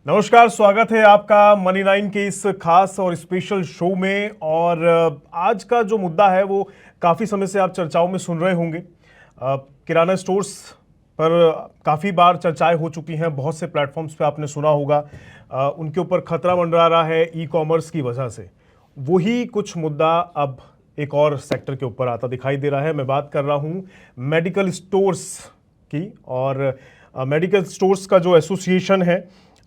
नमस्कार, स्वागत है आपका मनी नाइन के इस खास और स्पेशल शो में। और आज का जो मुद्दा है वो काफ़ी समय से आप चर्चाओं में सुन रहे होंगे। किराना स्टोर्स पर काफ़ी बार चर्चाएं हो चुकी हैं, बहुत से प्लेटफॉर्म्स पे आपने सुना होगा। उनके ऊपर खतरा मंडरा रहा है ई कॉमर्स की वजह से। वही कुछ मुद्दा अब एक और सेक्टर के ऊपर आता दिखाई दे रहा है। मैं बात कर रहा हूँ मेडिकल स्टोर्स की। और मेडिकल स्टोर्स का जो एसोसिएशन है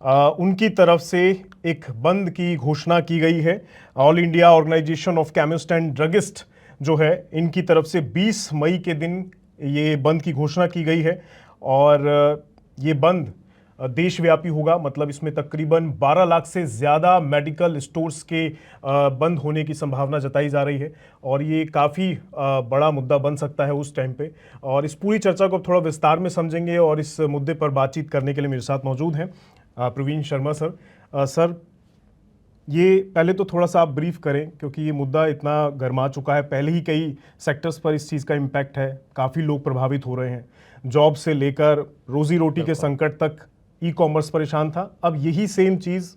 उनकी तरफ से एक बंद की घोषणा की गई है। All India organisation of chemist and druggist जो है, इनकी तरफ से 20 मई के दिन ये बंद की घोषणा की गई है। और ये बंद देशव्यापी होगा, मतलब इसमें तकरीबन 12 लाख से ज़्यादा मेडिकल स्टोर्स के बंद होने की संभावना जताई जा रही है। और ये काफ़ी बड़ा मुद्दा बन सकता है उस टाइम पे। और इस पूरी चर्चा को थोड़ा विस्तार में समझेंगे और इस मुद्दे पर बातचीत करने के लिए मेरे साथ मौजूद हैं प्रवीण शर्मा सर। सर, ये पहले तो थोड़ा सा आप ब्रीफ करें, क्योंकि ये मुद्दा इतना गर्मा चुका है। पहले ही कई सेक्टर्स पर इस चीज़ का इम्पैक्ट है, काफ़ी लोग प्रभावित हो रहे हैं। जॉब से लेकर रोजी रोटी के संकट तक ई कॉमर्स परेशान था। अब यही सेम चीज़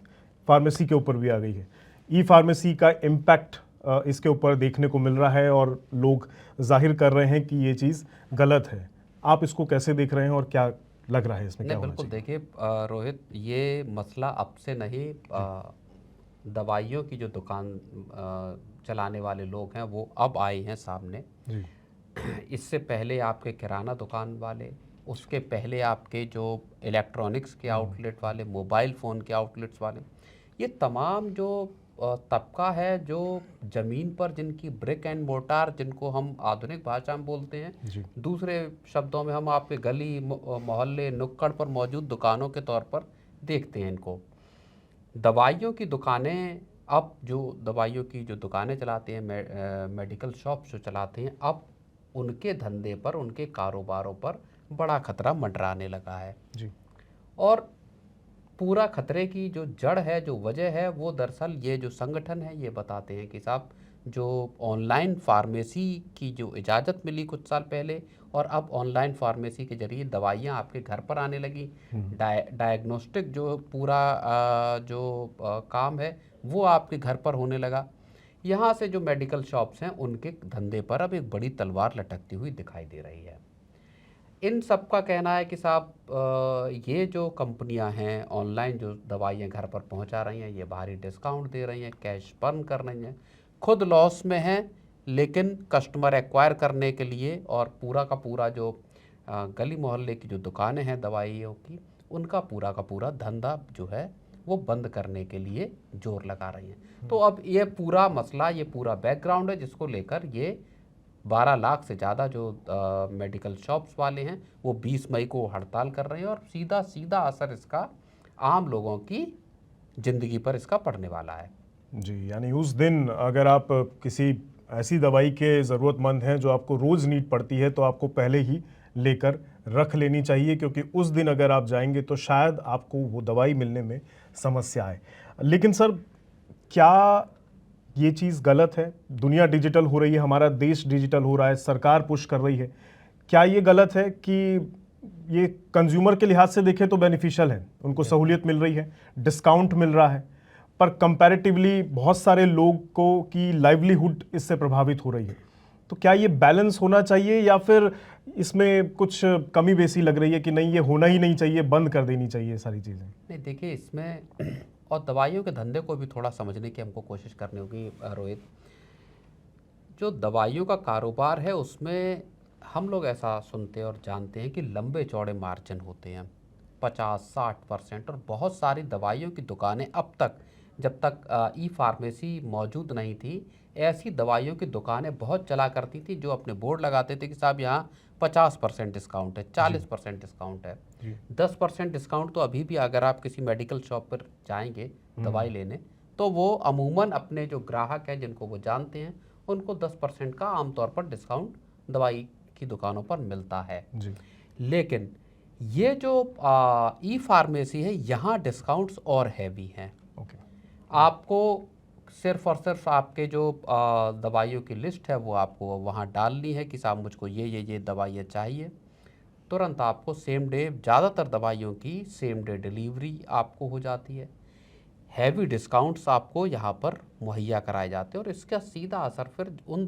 फार्मेसी के ऊपर भी आ गई है। ई फार्मेसी का इम्पैक्ट इसके ऊपर देखने को मिल रहा है और लोग जाहिर कर रहे हैं कि ये चीज़ गलत है। आप इसको कैसे देख रहे हैं और क्या लग रहा है इसमें क्या नहीं, होना बिल्कुल चाहिए? देखिए रोहित, ये मसला अब से नहीं। दवाइयों की जो दुकान चलाने वाले लोग हैं वो अब आए हैं सामने। जी। इससे पहले आपके किराना दुकान वाले, उसके पहले आपके जो इलेक्ट्रॉनिक्स के आउटलेट वाले, मोबाइल फ़ोन के आउटलेट्स वाले, ये तमाम जो तबका है जो ज़मीन पर जिनकी ब्रिक एंड मोर्टार, जिनको हम आधुनिक भाषा में बोलते हैं, जी। दूसरे शब्दों में हम आपके गली मोहल्ले नुक्कड़ पर मौजूद दुकानों के तौर पर देखते हैं इनको। दवाइयों की दुकानें, अब जो दवाइयों की जो दुकानें चलाते हैं, मेडिकल शॉप्स जो चलाते हैं, अब उनके धंधे पर, उनके कारोबारों पर बड़ा खतरा मंडराने लगा है। जी। और पूरा खतरे की जो जड़ है, जो वजह है, वो दरअसल ये जो संगठन है ये बताते हैं कि साहब, जो ऑनलाइन फार्मेसी की जो इजाज़त मिली कुछ साल पहले, और अब ऑनलाइन फार्मेसी के जरिए दवाइयाँ आपके घर पर आने लगी। डायग्नोस्टिक जो पूरा काम है वो आपके घर पर होने लगा। यहाँ से जो मेडिकल शॉप्स हैं उनके धंधे पर अब एक बड़ी तलवार लटकती हुई दिखाई दे रही है। इन सब का कहना है कि साहब, ये जो कंपनियां हैं ऑनलाइन जो दवाइयाँ घर पर पहुंचा रही हैं, ये भारी डिस्काउंट दे रही हैं, कैश बर्न कर रही हैं, खुद लॉस में हैं, लेकिन कस्टमर एक्वायर करने के लिए और पूरा का पूरा जो गली मोहल्ले की जो दुकानें हैं दवाइयों की, उनका पूरा का पूरा धंधा जो है वो बंद करने के लिए जोर लगा रही हैं। तो अब ये पूरा मसला, ये पूरा बैकग्राउंड है जिसको लेकर ये 12 लाख से ज़्यादा जो मेडिकल शॉप्स वाले हैं वो 20 मई को हड़ताल कर रहे हैं, और सीधा सीधा असर इसका आम लोगों की ज़िंदगी पर इसका पड़ने वाला है। जी, यानी उस दिन अगर आप किसी ऐसी दवाई के ज़रूरतमंद हैं जो आपको रोज़ नीड पड़ती है, तो आपको पहले ही लेकर रख लेनी चाहिए, क्योंकि उस दिन अगर आप जाएंगे तो शायद आपको वो दवाई मिलने में समस्या आए। लेकिन सर, क्या ये चीज़ गलत है? दुनिया डिजिटल हो रही है, हमारा देश डिजिटल हो रहा है, सरकार पुश कर रही है। क्या ये गलत है कि ये कंज्यूमर के लिहाज से देखें तो बेनिफिशियल है, उनको सहूलियत मिल रही है, डिस्काउंट मिल रहा है, पर कंपैरेटिवली बहुत सारे लोग को की लाइवलीहुड इससे प्रभावित हो रही है। तो क्या ये बैलेंस होना चाहिए, या फिर इसमें कुछ कमी बेसी लग रही है कि नहीं, ये होना ही नहीं चाहिए, बंद कर देनी चाहिए सारी चीज़ें? नहीं देखिए, इसमें और दवाइयों के धंधे को भी थोड़ा समझने की हमको कोशिश करनी होगी रोहित। जो दवाइयों का कारोबार है उसमें हम लोग ऐसा सुनते और जानते हैं कि लंबे चौड़े मार्जिन होते हैं, 50-60%। और बहुत सारी दवाइयों की दुकानें अब तक, जब तक ई फार्मेसी मौजूद नहीं थी, ऐसी दवाइयों की दुकानें बहुत चला करती थी जो अपने बोर्ड लगाते थे कि साहब यहाँ 50% डिस्काउंट है, जी। 40% डिस्काउंट है, जी। 10% डिस्काउंट। तो अभी भी अगर आप किसी मेडिकल शॉप पर जाएंगे दवाई लेने, तो वो अमूमन अपने जो ग्राहक हैं जिनको वो जानते हैं, उनको 10% का आमतौर पर डिस्काउंट दवाई की दुकानों पर मिलता है। जी। लेकिन ये जो ई फार्मेसी है, यहाँ डिस्काउंट्स और हैवी हैं। ओके। आपको सिर्फ और सिर्फ आपके जो दवाइयों की लिस्ट है वो आपको वहाँ डालनी है कि साहब मुझको ये दवाइयाँ चाहिए। तुरंत आपको सेम डे, ज़्यादातर दवाइयों की सेम डे डिलीवरी आपको हो जाती है। हैवी डिस्काउंट्स आपको यहाँ पर मुहैया कराए जाते हैं और इसका सीधा असर फिर उन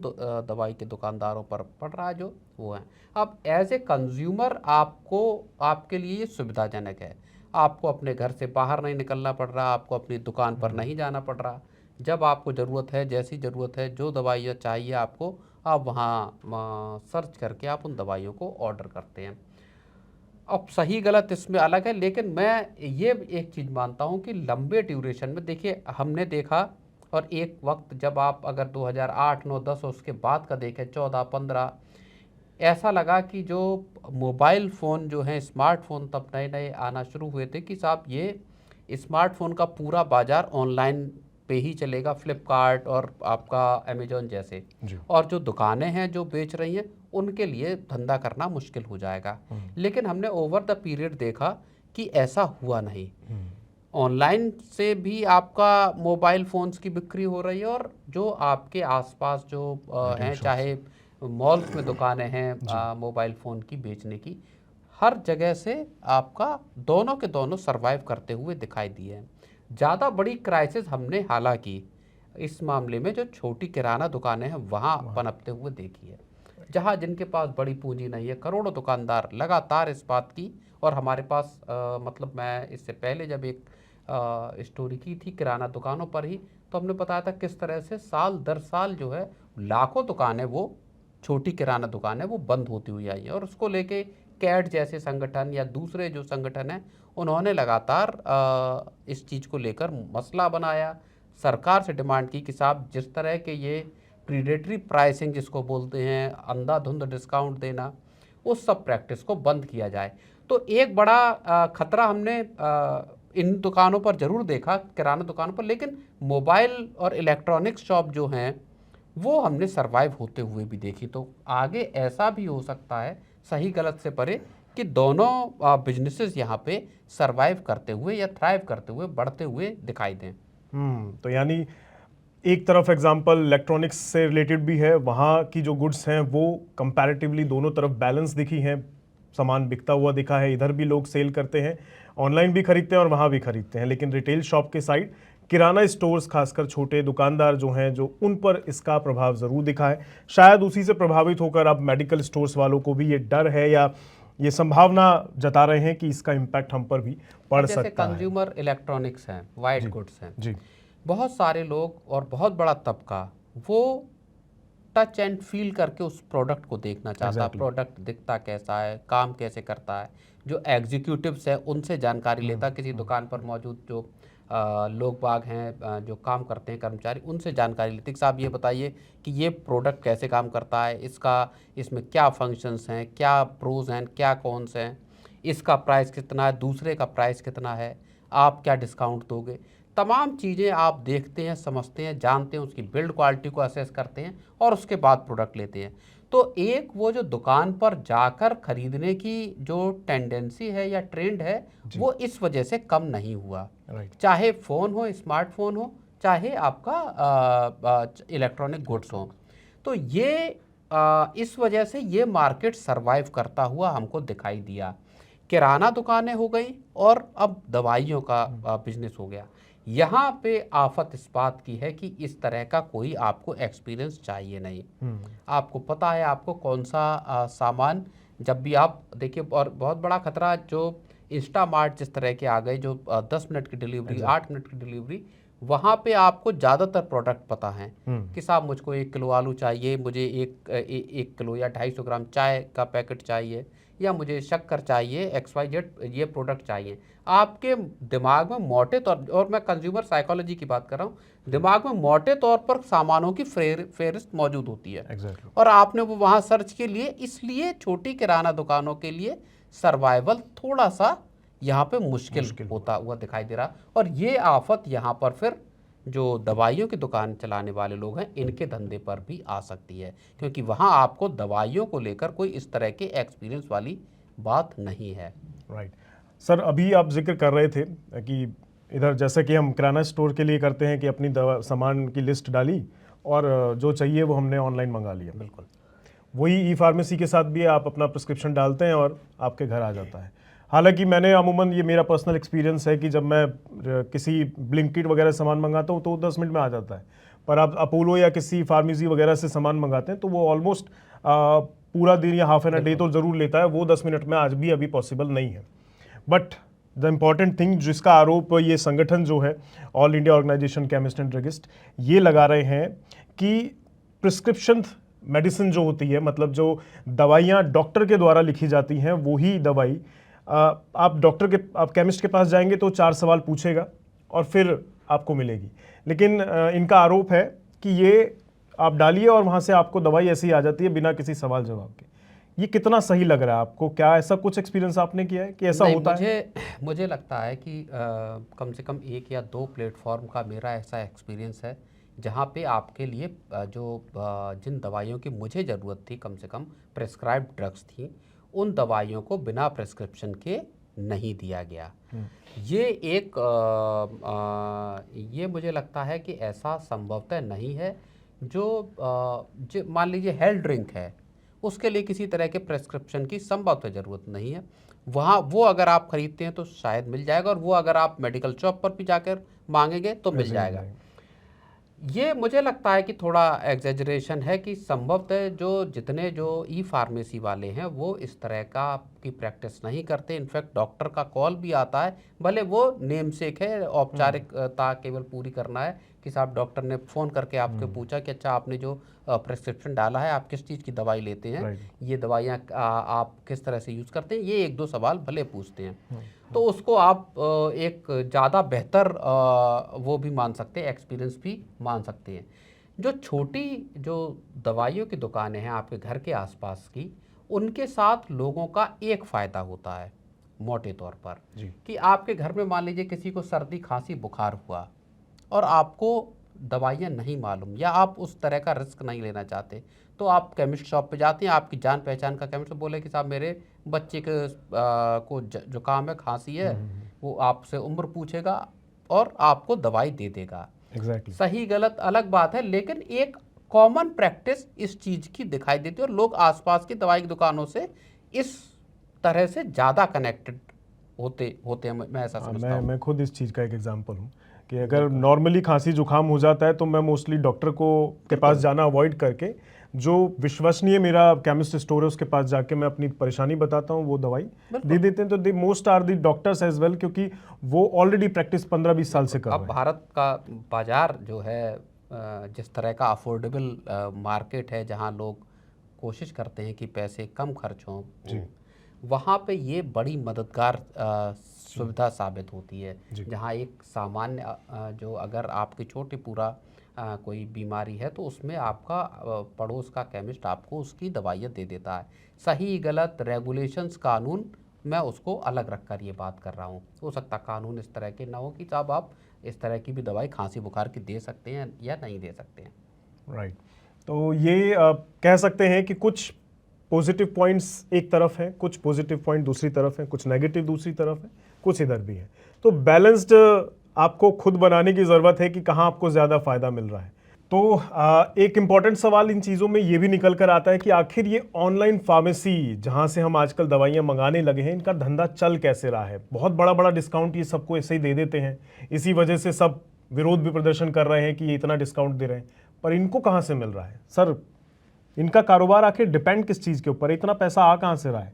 दवाई के दुकानदारों पर पड़ रहा है जो वो हैं। अब एज ए कंज्यूमर आपको, आपके लिए ये सुविधाजनक है, आपको अपने घर से बाहर नहीं निकलना पड़ रहा, आपको अपनी दुकान पर नहीं जाना पड़ रहा। जब आपको ज़रूरत है, जैसी ज़रूरत है, जो दवाइयाँ चाहिए आपको, आप वहाँ सर्च करके आप उन दवाइयों को ऑर्डर करते हैं। अब सही गलत इसमें अलग है, लेकिन मैं ये एक चीज़ मानता हूँ कि लंबे ड्यूरेशन में, देखिए हमने देखा, और एक वक्त जब आप अगर 2008, 9, 10 उसके बाद का देखें, 14, 15, ऐसा लगा कि जो मोबाइल फ़ोन जो हैं, स्मार्टफोन तब नए नए आना शुरू हुए थे कि साहब ये स्मार्टफोन का पूरा बाजार ऑनलाइन पे ही चलेगा, फ्लिपकार्ट और आपका अमेजोन जैसे, जी। और जो दुकानें हैं जो बेच रही हैं उनके लिए धंधा करना मुश्किल हो जाएगा। लेकिन हमने ओवर द पीरियड देखा कि ऐसा हुआ नहीं। ऑनलाइन से भी आपका मोबाइल फ़ोन्स की बिक्री हो रही है, और जो आपके आसपास जो हैं, चाहे मॉल्स में दुकानें हैं मोबाइल फ़ोन की बेचने की, हर जगह से आपका दोनों के दोनों सर्वाइव करते हुए दिखाई दिए हैं। ज़्यादा बड़ी क्राइसिस हमने हालांकि इस मामले में जो छोटी किराना दुकानें हैं वहाँ पनपते हुए देखी है, जहाँ जिनके पास बड़ी पूंजी नहीं है, करोड़ों दुकानदार लगातार इस बात की, और हमारे पास मतलब मैं इससे पहले जब एक स्टोरी की थी किराना दुकानों पर ही, तो हमने बताया था किस तरह से साल दर साल जो है लाखों दुकानें, वो छोटी किराना दुकानें वो बंद होती हुई आई हैं, और उसको लेके कैट जैसे संगठन या दूसरे जो संगठन हैं उन्होंने लगातार इस चीज़ को लेकर मसला बनाया, सरकार से डिमांड की कि साहब जिस तरह के ये प्रीडेटरी प्राइसिंग जिसको बोलते हैं, अंधाधुंध डिस्काउंट देना, उस सब प्रैक्टिस को बंद किया जाए। तो एक बड़ा खतरा हमने इन दुकानों पर ज़रूर देखा, किराना दुकानों पर, लेकिन मोबाइल और इलेक्ट्रॉनिक्स शॉप जो हैं वो हमने सरवाइव होते हुए भी देखी। तो आगे ऐसा भी हो सकता है, सही गलत से परे, कि दोनों बिजनेसेस यहाँ पे सरवाइव करते हुए या थ्राइव करते हुए, बढ़ते हुए दिखाई दें। तो यानी एक तरफ एग्जांपल इलेक्ट्रॉनिक्स से रिलेटेड भी है, वहाँ की जो गुड्स हैं वो कंपैरेटिवली दोनों तरफ बैलेंस दिखी हैं, सामान बिकता हुआ दिखा है, इधर भी लोग सेल करते हैं, ऑनलाइन भी खरीदते हैं और वहाँ भी खरीदते हैं। लेकिन रिटेल शॉप के साइड किराना स्टोर्स, खासकर छोटे दुकानदार जो हैं, जो उन पर इसका प्रभाव ज़रूर दिखा है। शायद उसी से प्रभावित होकर अब मेडिकल स्टोर्स वालों को भी ये डर है या ये संभावना जता रहे हैं कि इसका इम्पैक्ट हम पर भी पड़ जैसे सकता है। कंज्यूमर इलेक्ट्रॉनिक्स हैं, वाइट गुड्स हैं, जी, बहुत सारे लोग और बहुत बड़ा तबका वो टच एंड फील करके उस प्रोडक्ट को देखना चाहता है। Exactly. प्रोडक्ट दिखता कैसा है, काम कैसे करता है, जो एग्जीक्यूटिव्स है उनसे जानकारी लेता, किसी दुकान पर मौजूद जो लोग बाग हैं, जो काम करते हैं कर्मचारी, उनसे जानकारी लेते कि साहब ये बताइए कि ये प्रोडक्ट कैसे काम करता है, इसमें क्या फंक्शंस हैं, क्या प्रोज हैं, क्या कॉन्स हैं, इसका प्राइस कितना है, दूसरे का प्राइस कितना है, आप क्या डिस्काउंट दोगे। तमाम चीज़ें आप देखते हैं, समझते हैं, जानते हैं, उसकी बिल्ड क्वालिटी को असेस करते हैं और उसके बाद प्रोडक्ट लेते हैं। तो एक वो जो दुकान पर जाकर खरीदने की जो टेंडेंसी है या ट्रेंड है, वो इस वजह से कम नहीं हुआ। राइट। चाहे फ़ोन हो, स्मार्टफोन हो, चाहे आपका इलेक्ट्रॉनिक गुड्स हो। तो ये इस वजह से ये मार्केट सरवाइव करता हुआ हमको दिखाई दिया। किराना दुकानें हो गई और अब दवाइयों का बिजनेस हो गया। यहाँ पे आफत इस बात की है कि इस तरह का कोई आपको एक्सपीरियंस चाहिए नहीं। आपको पता है आपको कौन सा सामान, जब भी आप देखिए, और बहुत बड़ा खतरा जो इंस्टामार्ट जिस तरह के आ गए, जो 10 मिनट की डिलीवरी, 8 मिनट की डिलीवरी, वहाँ पे आपको ज़्यादातर प्रोडक्ट पता हैं कि साहब मुझको 1 किलो आलू चाहिए, मुझे 1 किलो या 250 ग्राम चाय का पैकेट चाहिए, या मुझे शक्कर चाहिए, XYZ ये प्रोडक्ट चाहिए। आपके दिमाग में मोटे तौर, और मैं कंज्यूमर साइकोलॉजी की बात कर रहा हूँ, दिमाग में मोटे तौर पर सामानों की फेहरिस्त मौजूद होती है। Exactly. और आपने वो वहाँ सर्च के लिए, इसलिए छोटी किराना दुकानों के लिए सर्वाइवल थोड़ा सा यहाँ पे मुश्किल होता हुआ दिखाई दे रहा। और ये आफत यहाँ पर फिर जो दवाइयों की दुकान चलाने वाले लोग हैं, इनके धंधे पर भी आ सकती है, क्योंकि वहाँ आपको दवाइयों को लेकर कोई इस तरह के एक्सपीरियंस वाली बात नहीं है। राइट। सर, अभी आप जिक्र कर रहे थे कि इधर जैसे कि हम किराना स्टोर के लिए करते हैं कि अपनी दवा सामान की लिस्ट डाली और जो चाहिए वो हमने ऑनलाइन मंगा लिया। बिल्कुल। वही ई फार्मेसी के साथ भी आप अपना प्रिस्क्रिप्शन डालते हैं और आपके घर आ जाता है। हालांकि मैंने अमूमन, ये मेरा पर्सनल एक्सपीरियंस है कि जब मैं किसी ब्लिंकिट वगैरह से सामान मंगाता हूँ तो 10 मिनट में आ जाता है, पर आप अपोलो या किसी फार्मेसी वगैरह से सामान मंगाते हैं तो वो ऑलमोस्ट पूरा दिन या हाफ एन डे तो ज़रूर लेता है। वो 10 मिनट में आज भी अभी पॉसिबल नहीं है। बट द इम्पॉर्टेंट थिंग जिसका आरोप ये संगठन जो है all India organisation chemist and druggist ये लगा रहे हैं कि प्रिस्क्रिप्शन मेडिसिन जो होती है, मतलब जो दवाइयाँ डॉक्टर के द्वारा लिखी जाती हैं, वही दवाई आप केमिस्ट के पास जाएंगे तो 4 सवाल पूछेगा और फिर आपको मिलेगी। लेकिन इनका आरोप है कि ये आप डालिए और वहाँ से आपको दवाई ऐसी आ जाती है बिना किसी सवाल जवाब के। ये कितना सही लग रहा है आपको? क्या ऐसा कुछ एक्सपीरियंस आपने किया है कि ऐसा नहीं, होता है? मुझे लगता है कि कम से कम 1 या 2 प्लेटफॉर्म का मेरा ऐसा एक्सपीरियंस है जहाँ पे आपके लिए जिन दवाइयों की मुझे ज़रूरत थी, कम से कम प्रेस्क्राइब्ड ड्रग्स थी, उन दवाइयों को बिना प्रेस्क्रिप्शन के नहीं दिया गया। ये एक ये मुझे लगता है कि ऐसा संभवतः नहीं है। जो मान लीजिए हेल्थ ड्रिंक है, उसके लिए किसी तरह के प्रेस्क्रिप्शन की संभवतः ज़रूरत नहीं है। वहाँ वो अगर आप खरीदते हैं तो शायद मिल जाएगा, और वो अगर आप मेडिकल शॉप पर भी जाकर मांगेंगे तो मिल जाएगा। ये मुझे लगता है कि थोड़ा एग्जेजरेशन है कि संभवतः जितने जो ई फार्मेसी वाले हैं वो इस तरह की प्रैक्टिस नहीं करते। इनफैक्ट डॉक्टर का कॉल भी आता है, भले वो नेम सेक है, औपचारिकता केवल पूरी करना है कि साहब डॉक्टर ने फ़ोन करके आपके पूछा कि अच्छा आपने जो प्रेस्क्रिप्शन डाला है आप किस चीज़ की दवाई लेते हैं, ये दवाइयाँ आप किस तरह से यूज़ करते हैं, ये 1-2 सवाल भले पूछते हैं। तो उसको आप एक ज़्यादा बेहतर वो भी मान सकते हैं, एक्सपीरियंस भी मान सकते हैं। जो छोटी जो दवाइयों की दुकानें हैं आपके घर के आसपास की, उनके साथ लोगों का एक फ़ायदा होता है मोटे तौर पर कि आपके घर में मान लीजिए किसी को सर्दी खांसी बुखार हुआ और आपको दवाइयाँ नहीं मालूम या आप उस तरह का रिस्क नहीं लेना चाहते, तो आप केमिस्ट शॉप पे जाते हैं, आपकी जान पहचान का केमिस्ट बोले कि साहब मेरे बच्चे के को जुकाम है, खांसी है, वो आपसे उम्र पूछेगा और आपको दवाई दे देगा। Exactly. सही गलत अलग बात है, लेकिन एक कॉमन प्रैक्टिस इस चीज़ की दिखाई देती है और लोग आसपास की दवाई की दुकानों से इस तरह से ज़्यादा कनेक्टेड होते हैं। मैं ऐसा समझता हूँ। मैं खुद इस चीज़ का एक एग्जांपल हूँ कि अगर नॉर्मली खांसी जुकाम हो जाता है तो मैं मोस्टली डॉक्टर के पास जाना अवॉइड करके जो विश्वसनीय मेरा केमिस्ट स्टोर है उसके पास जाके मैं अपनी परेशानी बताता हूँ, वो दवाई दे देते हैं। तो they most are the doctors as well, क्योंकि वो ऑलरेडी प्रैक्टिस 15-20 साल से कर रहे अब हैं। भारत का बाजार जो है, जिस तरह का अफोर्डेबल मार्केट है जहां लोग कोशिश करते हैं कि पैसे कम खर्च हों, वहाँ पे ये बड़ी मददगार सुविधा साबित होती है। जहाँ एक सामान्य जो अगर आपकी छोटी पूरा कोई बीमारी है तो उसमें आपका पड़ोस का केमिस्ट आपको उसकी दवाइयाँ दे देता है। सही गलत रेगुलेशंस कानून मैं उसको अलग रखकर ये बात कर रहा हूँ। हो सकता कानून इस तरह के ना हो कि साहब आप इस तरह की भी दवाई खांसी बुखार की दे सकते हैं या नहीं दे सकते हैं। राइट। तो ये कह सकते हैं कि कुछ पॉजिटिव पॉइंट्स एक तरफ हैं, कुछ पॉजिटिव पॉइंट दूसरी तरफ हैं, कुछ नेगेटिव दूसरी तरफ है, कुछ इधर भी है। तो बैलेंस्ड आपको खुद बनाने की ज़रूरत है कि कहाँ आपको ज़्यादा फायदा मिल रहा है। तो एक इम्पॉर्टेंट सवाल इन चीज़ों में ये भी निकल कर आता है कि आखिर ये ऑनलाइन फार्मेसी जहाँ से हम आजकल दवाइयाँ मंगाने लगे हैं, इनका धंधा चल कैसे रहा है? बहुत बड़ा बड़ा डिस्काउंट ये सबको ऐसे ही दे देते हैं, इसी वजह से सब विरोध भी प्रदर्शन कर रहे हैं कि ये इतना डिस्काउंट दे रहे हैं, पर इनको कहाँ से मिल रहा है? सर, इनका कारोबार आखिर डिपेंड किस चीज़ के ऊपर है? इतना पैसा आ कहाँ से रहा है?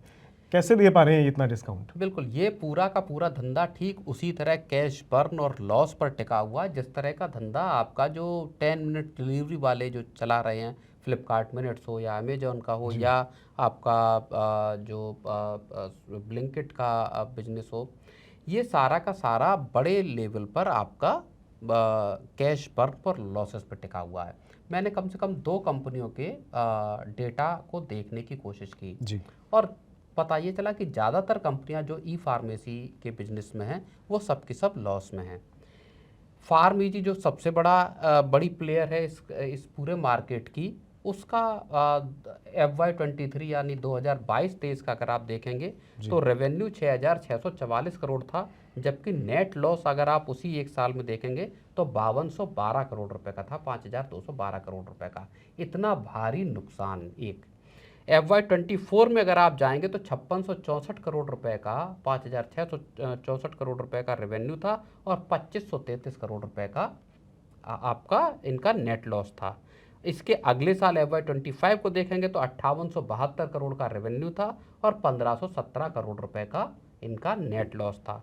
कैसे दे पा रहे हैं इतना डिस्काउंट? बिल्कुल, ये पूरा का पूरा धंधा ठीक उसी तरह कैश बर्न और लॉस पर टिका हुआ है जिस तरह का धंधा आपका जो 10 मिनट डिलीवरी वाले जो चला रहे हैं, फ्लिपकार्ट मिनट्स हो या अमेजोन का हो या आपका जो ब्लिंकिट का बिजनेस हो, ये सारा का सारा बड़े लेवल पर आपका कैश बर्न पर लॉसेस पर टिका हुआ है। मैंने कम से कम 2 कंपनियों के डेटा को देखने की कोशिश की जी। और पता ये चला कि ज़्यादातर कंपनियां जो ई फार्मेसी के बिजनेस में हैं वो सब की सब लॉस में हैं। फार्मेजी जो सबसे बड़ी प्लेयर है इस पूरे मार्केट की, उसका FY23 यानी 2022-23 का अगर आप देखेंगे तो रेवेन्यू 6,644 करोड़ था, जबकि नेट लॉस अगर आप उसी एक साल में देखेंगे तो 5212 करोड़ रुपए का था, 5,212 करोड़ रुपए का। इतना भारी नुकसान एक। FY24 में अगर आप जाएंगे तो 5664 करोड़ रुपए का, 5664 करोड़ रुपए का रेवेन्यू था और 2533 करोड़ रुपए का आपका इनका नेट लॉस था। इसके अगले साल FY25 को देखेंगे तो 5872 करोड़ का रेवेन्यू था और 1517 करोड़ रुपए का इनका नेट लॉस था।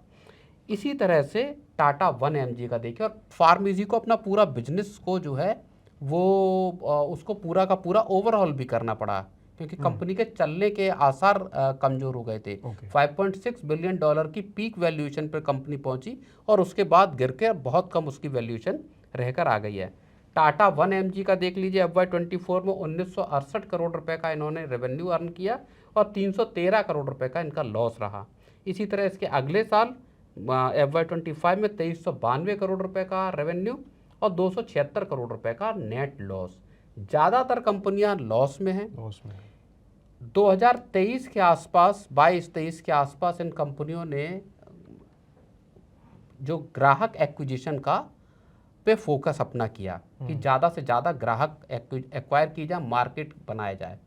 इसी तरह से टाटा 1mg का देखिए, और फार्मेसी को अपना पूरा बिजनेस को जो है वो उसको पूरा का पूरा ओवरऑल भी करना पड़ा, क्योंकि कंपनी के चलने के आसार कमजोर हो गए थे। 5.6 बिलियन डॉलर की पीक वैल्यूएशन पर कंपनी पहुंची और उसके बाद गिर के बहुत कम उसकी वैल्यूएशन रहकर आ गई है। टाटा 1mg का देख लीजिए, FY24 में 1968 करोड़ रुपए का इन्होंने रेवेन्यू अर्न किया और 313 करोड़ रुपए का इनका लॉस रहा। इसी तरह इसके अगले साल FY25 में 2392 करोड़ रुपए का रेवेन्यू और 276 करोड़ रुपए का नेट लॉस। ज़्यादातर कंपनियां लॉस में हैं। 2023 के आसपास, 22-23 के आसपास इन कंपनियों ने जो ग्राहक एक्विजिशन का पे फोकस अपना किया कि ज़्यादा से ज़्यादा ग्राहक एक्वायर की जाए, मार्केट बनाया जाए,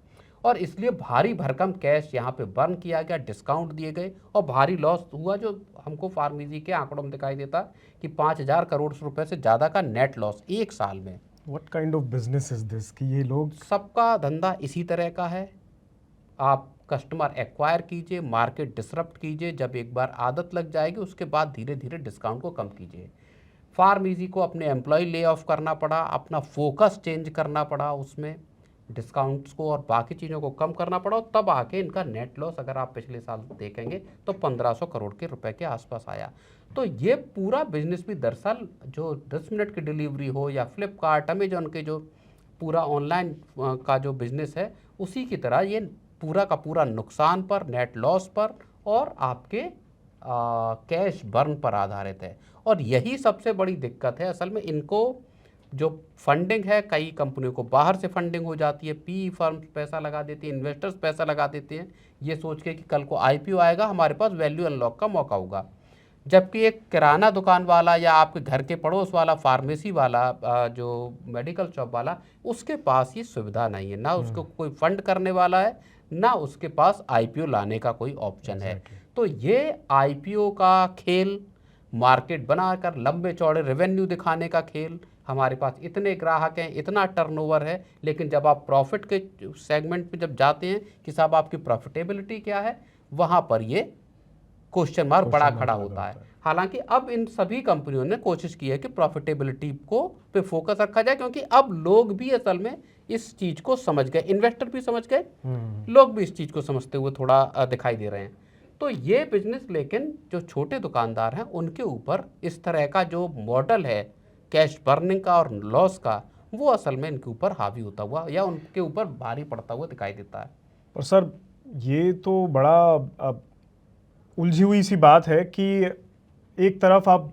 और इसलिए भारी भरकम कैश यहाँ पे बर्न किया गया, डिस्काउंट दिए गए और भारी लॉस हुआ, जो हमको फार्मेसी के आंकड़ों में दिखाई देता कि 5000 करोड़ रुपए से ज़्यादा का नेट लॉस एक साल में। What kind of business is this कि ये लोग, सबका धंधा इसी तरह का है। आप कस्टमर एक्वायर कीजिए, मार्केट डिसरप्ट कीजिए, जब एक बार आदत लग जाएगी उसके बाद धीरे धीरे डिस्काउंट को कम कीजिए। फार्मेसी को अपने एम्प्लॉय ले ऑफ करना पड़ा, अपना फोकस चेंज करना पड़ा, उसमें डिस्काउंट्स को और बाकी चीज़ों को कम करना पड़ा, और तब आके इनका नेट लॉस अगर आप पिछले साल देखेंगे तो 1500 करोड़ के रुपए के आसपास आया। तो ये पूरा बिजनेस भी दरअसल जो 10 मिनट की डिलीवरी हो या फ्लिपकार्ट, अमेजॉन के जो पूरा ऑनलाइन का जो बिजनेस है, उसी की तरह ये पूरा का पूरा नुकसान पर, नेट लॉस पर और आपके कैश बर्न पर आधारित है। और यही सबसे बड़ी दिक्कत है असल में। इनको जो फंडिंग है, कई कंपनियों को बाहर से फंडिंग हो जाती है, पी फर्म्स पैसा लगा देती हैं, इन्वेस्टर्स पैसा लगा देते हैं, ये सोच के कि कल को IPO आएगा, हमारे पास वैल्यू अनलॉक का मौका होगा। जबकि एक किराना दुकान वाला या आपके घर के पड़ोस वाला फार्मेसी वाला, जो मेडिकल शॉप वाला, उसके पास ये सुविधा नहीं है, ना उसको कोई फंड करने वाला है, ना उसके पास IPO लाने का कोई ऑप्शन है। तो ये IPO का खेल, मार्केट बनाकर लंबे चौड़े रेवेन्यू दिखाने का खेल, हमारे पास इतने ग्राहक हैं, इतना टर्नओवर है, लेकिन जब आप प्रॉफिट के सेगमेंट में जब जाते हैं कि साहब आपकी प्रॉफिटेबिलिटी क्या है, वहाँ पर ये क्वेश्चन मार्क बड़ा खड़ा होता है। हालांकि अब इन सभी कंपनियों ने कोशिश की है कि प्रॉफिटेबिलिटी को पे फोकस रखा जाए, क्योंकि अब लोग भी असल में इस चीज़ को समझ गए, इन्वेस्टर भी समझ गए, लोग भी इस चीज़ को समझते हुए थोड़ा दिखाई दे रहे हैं। तो ये बिजनेस, लेकिन जो छोटे दुकानदार हैं उनके ऊपर इस तरह का जो मॉडल है कैश बर्निंग का और लॉस का, वो असल में इनके ऊपर हावी होता हुआ या उनके ऊपर भारी पड़ता हुआ दिखाई देता है। और सर ये तो बड़ा उलझी हुई सी बात है कि एक तरफ आप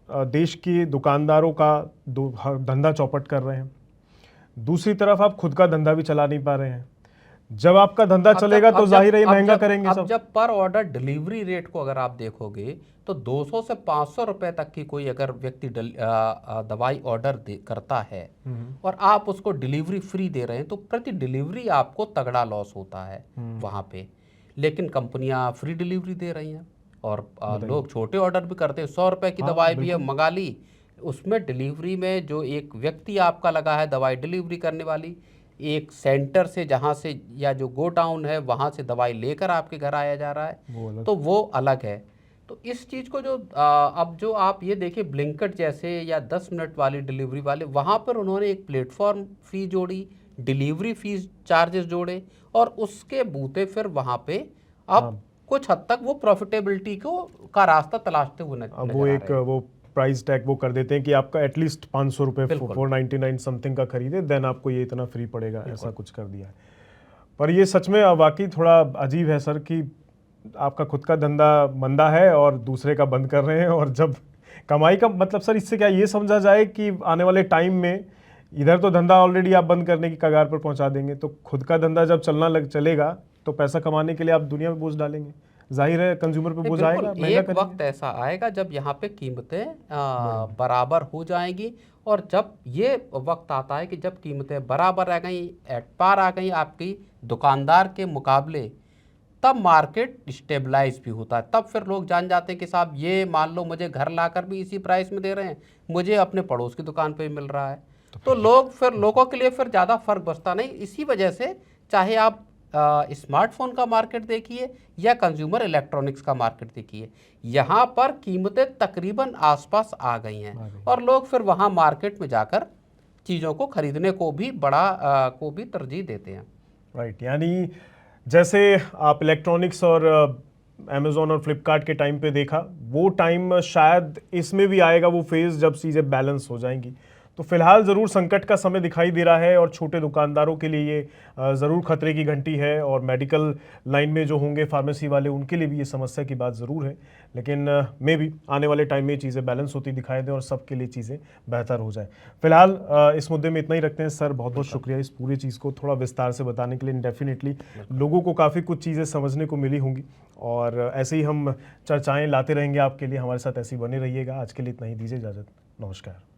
देश के दुकानदारों का धंधा चौपट कर रहे हैं, दूसरी तरफ आप खुद का धंधा भी चला नहीं पा रहे हैं। जब आपका धंधा चलेगा तो जाहिर है महंगा करेंगे सब। जब पर ऑर्डर डिलीवरी रेट को अगर आप देखोगे तो 200 से 500 रुपए तक की कोई अगर व्यक्ति दवाई ऑर्डर करता है और आप उसको डिलीवरी फ्री दे रहे हैं, तो प्रति डिलीवरी आपको तगड़ा लॉस होता है वहाँ पे। लेकिन कंपनियां फ्री डिलीवरी दे रही हैं और लोग छोटे ऑर्डर भी करते हैं। 100 रुपए की दवाई भी है, मंगा ली, उसमें डिलीवरी में जो एक व्यक्ति आपका लगा है दवाई डिलीवरी करने वाली, एक सेंटर से जहाँ से या जो गोडाउन है वहाँ से दवाई लेकर आपके घर आया जा रहा है, तो वो अलग है। तो इस चीज़ को जो अब जो आप ये देखिए ब्लिंकिट जैसे या 10 मिनट वाली डिलीवरी वाले, वहाँ पर उन्होंने एक प्लेटफॉर्म फ़ी जोड़ी, डिलीवरी फीस चार्जेस जोड़े और उसके बूते फिर वहाँ पे अब कुछ हद तक वो प्रॉफिटेबिलिटी को का रास्ता तलाशते हुए नजर वो एक वो प्राइस टैग वो कर देते हैं कि आपका एटलीस्ट 500 रुपये 499 समथिंग का खरीदे, देन आपको ये इतना फ्री पड़ेगा, ऐसा कुछ कर दिया है। पर ये सच में वाकई थोड़ा अजीब है सर कि आपका खुद का धंधा मंदा है और दूसरे का बंद कर रहे हैं, और जब कमाई का मतलब सर इससे क्या ये समझा जाए कि आने वाले टाइम में इधर तो धंधा ऑलरेडी आप बंद करने की कगार पर पहुंचा देंगे, तो खुद का धंधा जब चलेगा तो पैसा कमाने के लिए आप दुनिया में बोझ डालेंगे, जाहिर है कंज्यूमर पे बोझ आएगा। एक वक्त ऐसा आएगा जब यहाँ पे कीमतें बराबर हो जाएंगी, और जब ये वक्त आता है कि जब कीमतें बराबर आ गई, एट पार आ गई, आपकी दुकानदार के मुकाबले, तब मार्केट स्टेबलाइज भी होता है। तब फिर लोग जान जाते हैं कि साहब ये मान लो मुझे घर लाकर भी इसी प्राइस में दे रहे हैं, मुझे अपने पड़ोस की दुकान पे भी मिल रहा है, तो लोगों के लिए फिर ज़्यादा फर्क बचता नहीं। इसी वजह से चाहे आप स्मार्टफोन का मार्केट देखिए या कंज्यूमर इलेक्ट्रॉनिक्स का मार्केट देखिए, यहाँ पर कीमतें तकरीबन आसपास आ गई हैं और लोग फिर वहाँ मार्केट में जाकर चीज़ों को खरीदने को भी को भी तरजीह देते हैं। राइट, यानी जैसे आप इलेक्ट्रॉनिक्स और अमेज़ॉन और फ्लिपकार्ट के टाइम पे देखा, वो टाइम शायद इसमें भी आएगा, वो फेज़ जब चीज़ें बैलेंस हो जाएंगी। तो फिलहाल ज़रूर संकट का समय दिखाई दे रहा है और छोटे दुकानदारों के लिए ये ज़रूर खतरे की घंटी है, और मेडिकल लाइन में जो होंगे फार्मेसी वाले, उनके लिए भी ये समस्या की बात ज़रूर है। लेकिन मे बी आने वाले टाइम में ये चीज़ें बैलेंस होती दिखाई दें और सबके लिए चीज़ें बेहतर हो जाए। फिलहाल इस मुद्दे में इतना ही रखते हैं। सर, बहुत बहुत शुक्रिया इस पूरी चीज़ को थोड़ा विस्तार से बताने के लिए। डेफिनेटली लोगों को काफ़ी कुछ चीज़ें समझने को मिली होंगी, और ऐसे ही हम चर्चाएँ लाते रहेंगे आपके लिए। हमारे साथ ऐसे ही बने रहिएगा। आज के लिए इतना ही, दीजिए इजाज़त। नमस्कार।